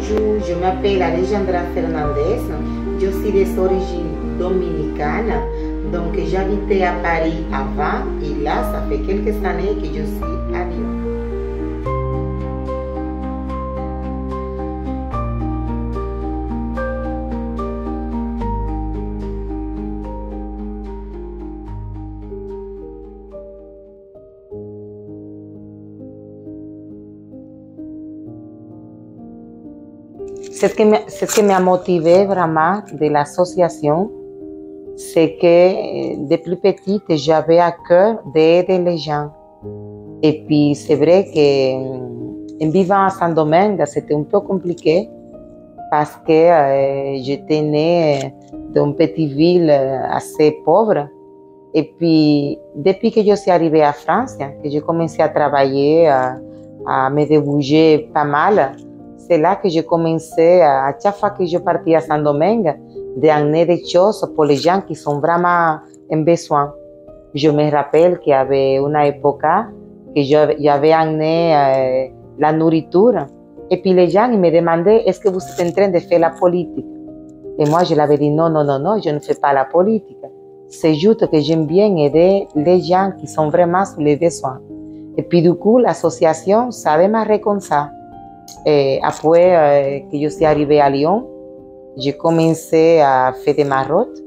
Bonjour, je m'appelle Alejandra Fernandez, je suis des origines dominicaines, donc j'habitais à Paris avant et là ça fait quelques années que je suis à Lyon. Ce qui m'a motivé vraiment de l'association, c'est que depuis petite, j'avais à cœur d'aider les gens. Et puis, c'est vrai qu'en vivant à Saint-Domingue, c'était un peu compliqué parce que j'étais née dans une petite ville assez pauvre. Et puis, depuis que je suis arrivée à France, que j'ai commencé à travailler, à me débrouiller pas mal, c'est là que j'ai commencé, à chaque fois que je partais à Saint-Domingue, d'amener des choses pour les gens qui sont vraiment en besoin. Je me rappelle qu'il y avait une époque que j'avais amené la nourriture. Et puis les gens ils me demandaient, est-ce que vous êtes en train de faire la politique? Et moi, je leur avais dit, non, non, non, non, je ne fais pas la politique. C'est juste que j'aime bien aider les gens qui sont vraiment sous les besoins. Et puis du coup, l'association, ça a démarré comme ça. Et après que je suis arrivée à Lyon, j'ai commencé à faire des marottes.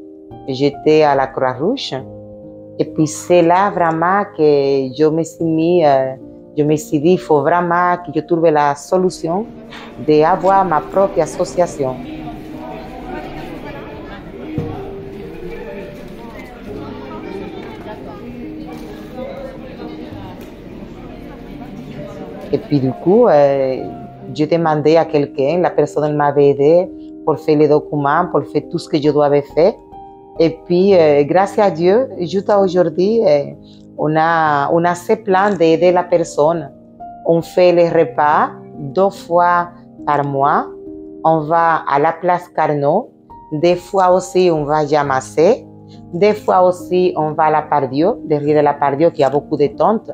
J'étais à la Croix-Rouge. Et puis c'est là vraiment que je me suis dit, il faut vraiment que je trouve la solution d'avoir ma propre association. Et puis du coup, je demandais à quelqu'un, la personne m'avait aidé pour faire les documents, pour faire tout ce que je devais faire. Et puis, grâce à Dieu, jusqu'à aujourd'hui, on a ce plan d'aider la personne. On fait les repas 2 fois par mois. On va à la place Carnot. Des fois aussi, on va à Jamassé. Des fois aussi, on va à la Pardieu, derrière la Pardieu, qui a beaucoup de tentes.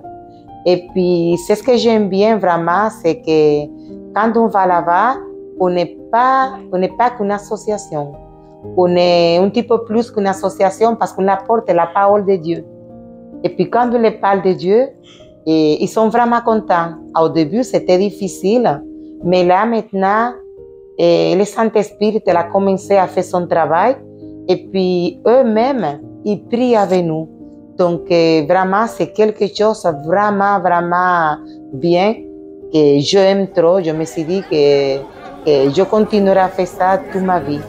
Et puis, c'est ce que j'aime bien vraiment, c'est que quand on va là-bas, on n'est pas qu'une association. On est un petit peu plus qu'une association parce qu'on apporte la parole de Dieu. Et puis, quand on leur parle de Dieu, ils sont vraiment contents. Au début, c'était difficile, mais là, maintenant, le Saint-Esprit a commencé à faire son travail. Et puis, eux-mêmes, ils prient avec nous. Donc, vraiment, c'est quelque chose vraiment, vraiment bien que j'aime trop. Je me suis dit que je continuerai à faire ça toute ma vie.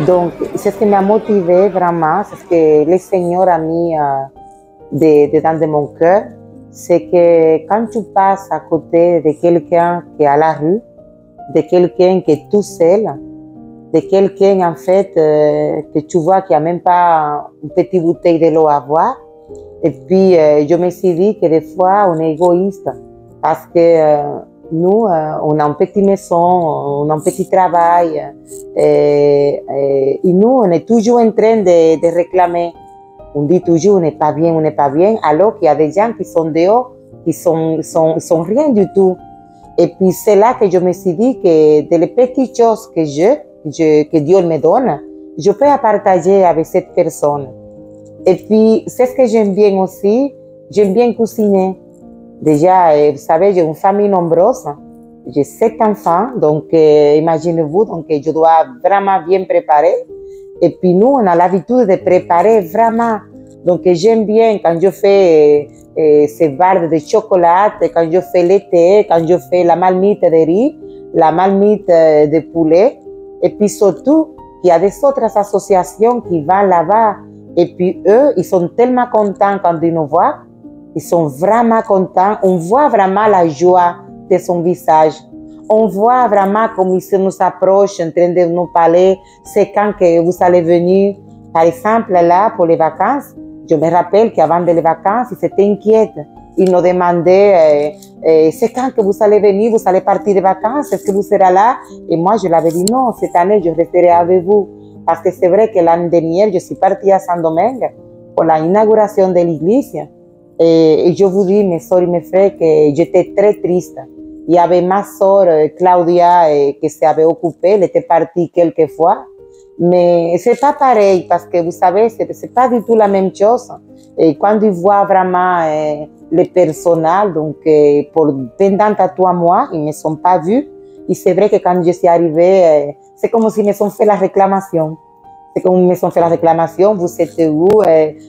Donc, c'est ce qui m'a motivé vraiment, c'est ce que le Seigneur a mis dedans de mon cœur. C'est que quand tu passes à côté de quelqu'un qui est à la rue, de quelqu'un qui est tout seul, de quelqu'un en fait que tu vois qu'il n'y a même pas une petite bouteille de l'eau à boire. Et puis je me suis dit que des fois on est égoïste parce que nous on a une petite maison, on a un petit travail et nous on est toujours en train de réclamer. On dit toujours on n'est pas bien, alors qu'il y a des gens qui sont dehors, qui sont rien du tout. Et puis c'est là que je me suis dit que de les petites choses que que Dieu me donne, je peux partager avec cette personne. Et puis c'est ce que j'aime bien aussi, j'aime bien cuisiner. Déjà, vous savez, j'ai une famille nombreuse, j'ai 7 enfants, donc imaginez-vous, donc je dois vraiment bien préparer. Et puis nous, on a l'habitude de préparer vraiment. Donc j'aime bien quand je fais ces barres de chocolat, quand je fais le thé, quand je fais la marmite de riz, la marmite de poulet. Et puis surtout, il y a des autres associations qui vont là-bas. Et puis eux, ils sont tellement contents quand ils nous voient. Ils sont vraiment contents. On voit vraiment la joie de son visage. On voit vraiment comme ils nous approchent en train de nous parler. C'est quand que vous allez venir, par exemple, là, pour les vacances. Je me rappelle qu'avant les vacances, ils étaient inquiets. Ils nous demandaient, c'est quand que vous allez venir, vous allez partir de vacances, est-ce que vous serez là? Et moi, je l'avais dit, non, cette année, je resterai avec vous. Parce que c'est vrai que l'année dernière, je suis partie à Saint-Domingue. pour l'inauguration de l'église. Et je vous dis, mes soeurs et mes frères, que j'étais très triste. Il y avait ma soeur Claudia qui s'avait occupée, elle était partie quelques fois. Mais c'est pas pareil parce que vous savez, c'est pas du tout la même chose. Et quand ils voient vraiment le personnel, donc pendant 3 mois, ils ne sont pas vus. Et c'est vrai que quand je suis arrivée, c'est comme s'ils me sont fait la réclamation. C'est comme ils me sont fait la réclamation, vous êtes où?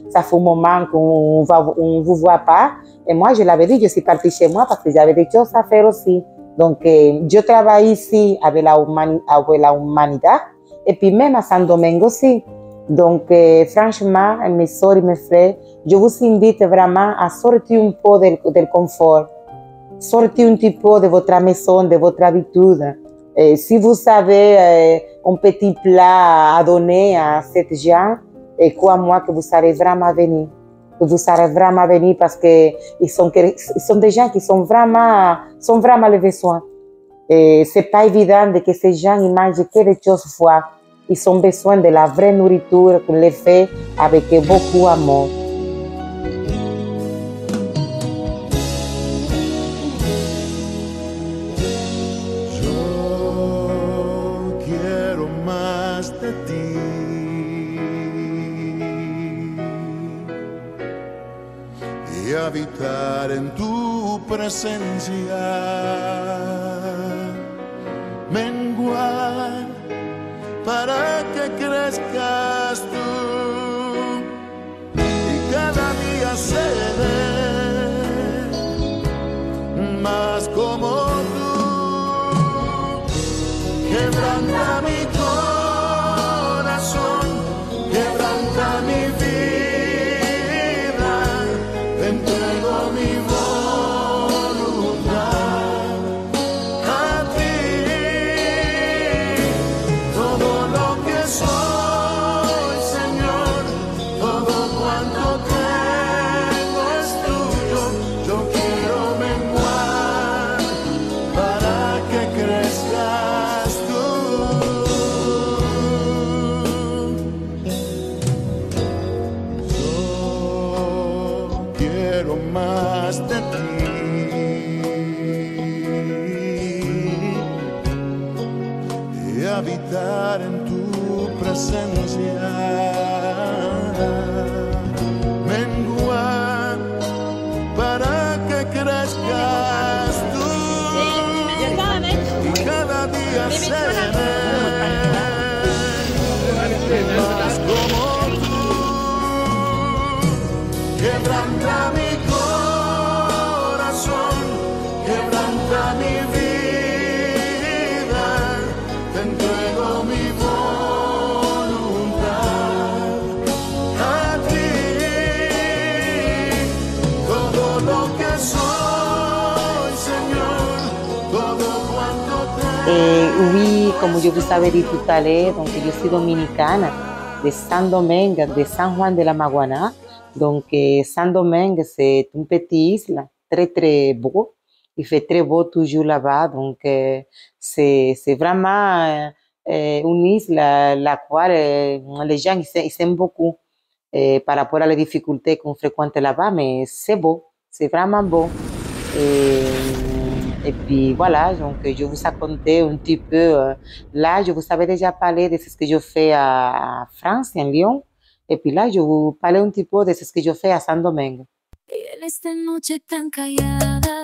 Ça fait un moment qu'on ne vous voit pas. Et moi, je l'avais dit, je suis partie chez moi parce que j'avais des choses à faire aussi. Donc, je travaille ici avec la humanité. Et puis même à San Domingo aussi. Donc, franchement, mes soeurs et mes frères, je vous invite vraiment à sortir un peu del confort. Sortir un petit peu de votre maison, de votre habitude. Si vous avez un petit plat à donner à cette gens, crois-moi que vous serez vraiment venir. Que vous serez vraiment venir parce que ils sont des gens qui sont vraiment les besoins. C'est pas évident de que ces gens ils mangent que des choses froides. Ils ont besoin de la vraie nourriture qu'on les fait avec beaucoup d'amour. Yo quiero más de ti y habitar en tu presencia, menguar para que crezcas tú y cada día seré más como tú. Quebranta mi corazón, quebranta mi vida, te entrego mi voluntad a ti. Todo lo que soy, Señor, todo cuanto tengo es tuyo. Yo quiero menguar para que crezcas tú. Yo quiero más de ti y habitar en tu presencia, menguar para que crezcas tú y cada día seré más como tú. Quebranta mi corazón, quebranta mi vida, te entrego mi voluntad a ti. Todo lo que soy, Señor, todo cuanto Oui, comme je vous avais dit tout à l'heure, donc je suis dominicane de San Domingue, de San Juan de la Maguana. Donc, San Domingue, c'est une petite île très, très beau. Il fait très beau toujours là-bas. Donc, c'est vraiment une île la quale les gens ils s'aiment beaucoup par rapport à les difficultés qu'on fréquente là-bas. Mais c'est beau, c'est vraiment beau. Et puis voilà, donc je vous ai raconté un petit peu. Là, je vous avais déjà parlé de ce que je fais à France, en Lyon. Et puis là, je vous parlais un petit peu de ce que je fais à San Domingue. Y en esta noche tan callada,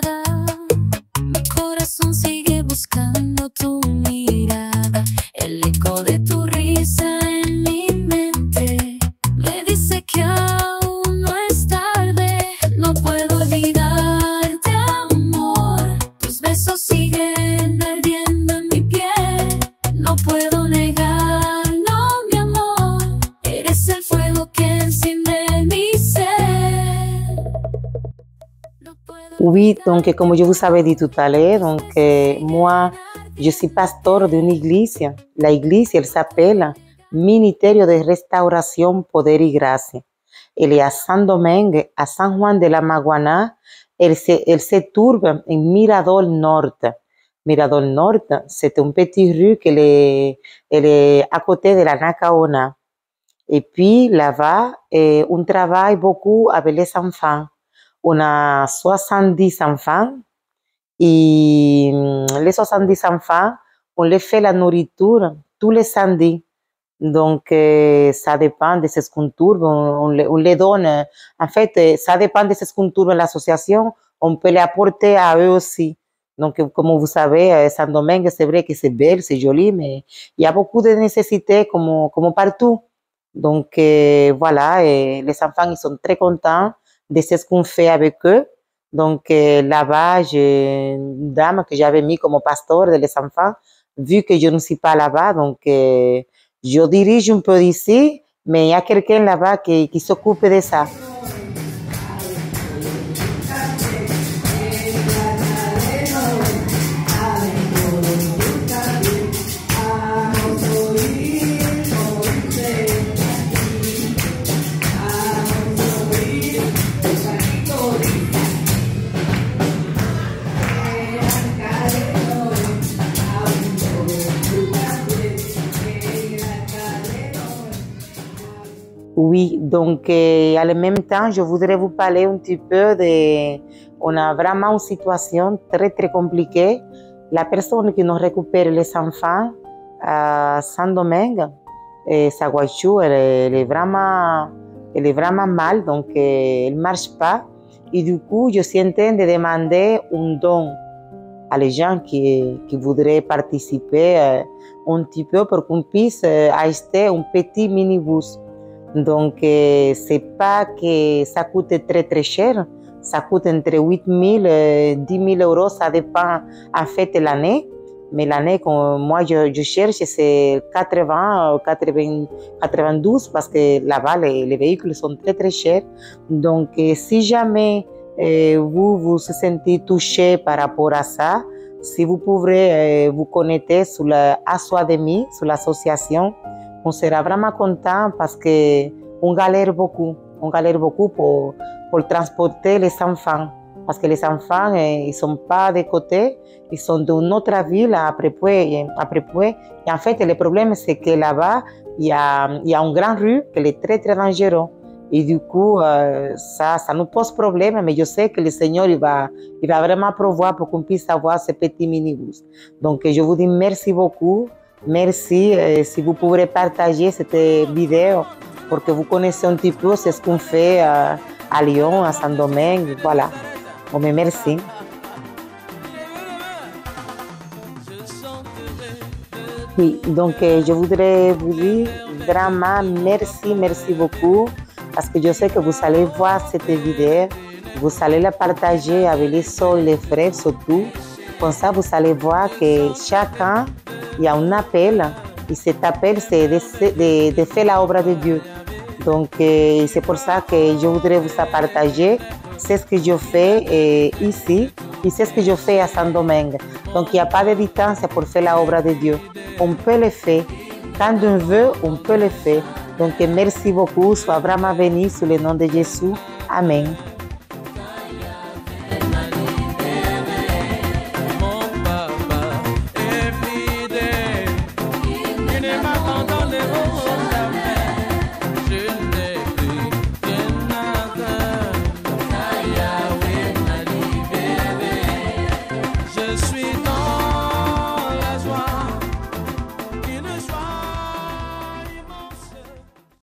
mi corazón sigue buscando tu mirada. El eco de tu risa en mi mente me dice que aún no es tarde. No puedo olvidarte, amor. Tus besos siguen ardiendo en mi piel. No puedo negar, no, mi amor. Eres el fuego que enciende mi ser. Oui, donc comme je vous avais dit tout à l'heure, donc moi, je suis pasteur d'une église. La église, elle s'appelle Ministerio de Restauración, Poder y Gracia. Elle est à San Domingue, à San Juan de la Maguana. Elle se trouve en Mirador Norte. Mirador Norte, c'est une petite rue elle est à côté de la Nacaona. Et puis là-bas, on travaille beaucoup avec les enfants. On a 70 enfants et les 70 enfants, on les fait la nourriture tous les samedis. Donc, ça dépend de ce qu'on trouve. On les donne. En fait, ça dépend de ce qu'on trouve à l'association. On peut les apporter à eux aussi. Donc, comme vous savez, Saint-Domingue, c'est vrai que c'est belle, c'est joli, mais il y a beaucoup de nécessités comme partout. Donc, voilà, et les enfants, ils sont très contents de ce qu'on fait avec eux. Donc, là-bas, j'ai une dame que j'avais mis comme pasteur de les enfants, vu que je ne suis pas là-bas. Donc, je dirige un peu d'ici, mais il y a quelqu'un là-bas qui s'occupe de ça. Oui, donc en même temps, je voudrais vous parler un petit peu de... On a vraiment une situation très, très compliquée. La personne qui nous récupère les enfants à Saint-Domingue, sa voiture, elle est vraiment mal, donc elle ne marche pas. Et du coup, je suis en train de demander un don à les gens qui voudraient participer un petit peu pour qu'on puisse acheter un petit minibus. Donc, c'est pas que ça coûte très très cher, ça coûte entre 8 000 et 10 000 euros, ça dépend en fait de l'année. Mais l'année que moi je cherche, c'est 80 ou 92 parce que là-bas les véhicules sont très très chers. Donc, si jamais vous vous sentez touché par rapport à ça, si vous pouvez vous connecter sur l'Assoademi, sur l'association, on sera vraiment content parce qu'on galère beaucoup. On galère beaucoup pour transporter les enfants. Parce que les enfants, ils ne sont pas de côté, ils sont d'une autre ville à Prépoué. Et en fait, le problème, c'est que là-bas, il y a une grande rue qui est très, très dangereuse. Et du coup, ça nous pose problème, mais je sais que le Seigneur, il va vraiment pourvoir pour qu'on puisse avoir ce petit minibus. Donc, je vous dis merci beaucoup. Merci si vous pouvez partager cette vidéo pour que vous connaissiez un petit peu ce qu'on fait à Lyon, à Saint-Domingue. Voilà. Bon, mais merci. Oui, donc je voudrais vous dire vraiment merci beaucoup parce que je sais que vous allez voir cette vidéo, vous allez la partager avec les soeurs et les frères surtout. Comme ça, vous allez voir que chacun, il y a un appel et cet appel, c'est de faire la œuvre de Dieu. Donc, c'est pour ça que je voudrais vous partager. C'est ce que je fais ici et c'est ce que je fais à Saint-Domingue. Donc, il n'y a pas de distance pour faire la œuvre de Dieu. On peut le faire. Quand on veut, on peut le faire. Donc, merci beaucoup. Sois vraiment béni sous le nom de Jésus. Amen.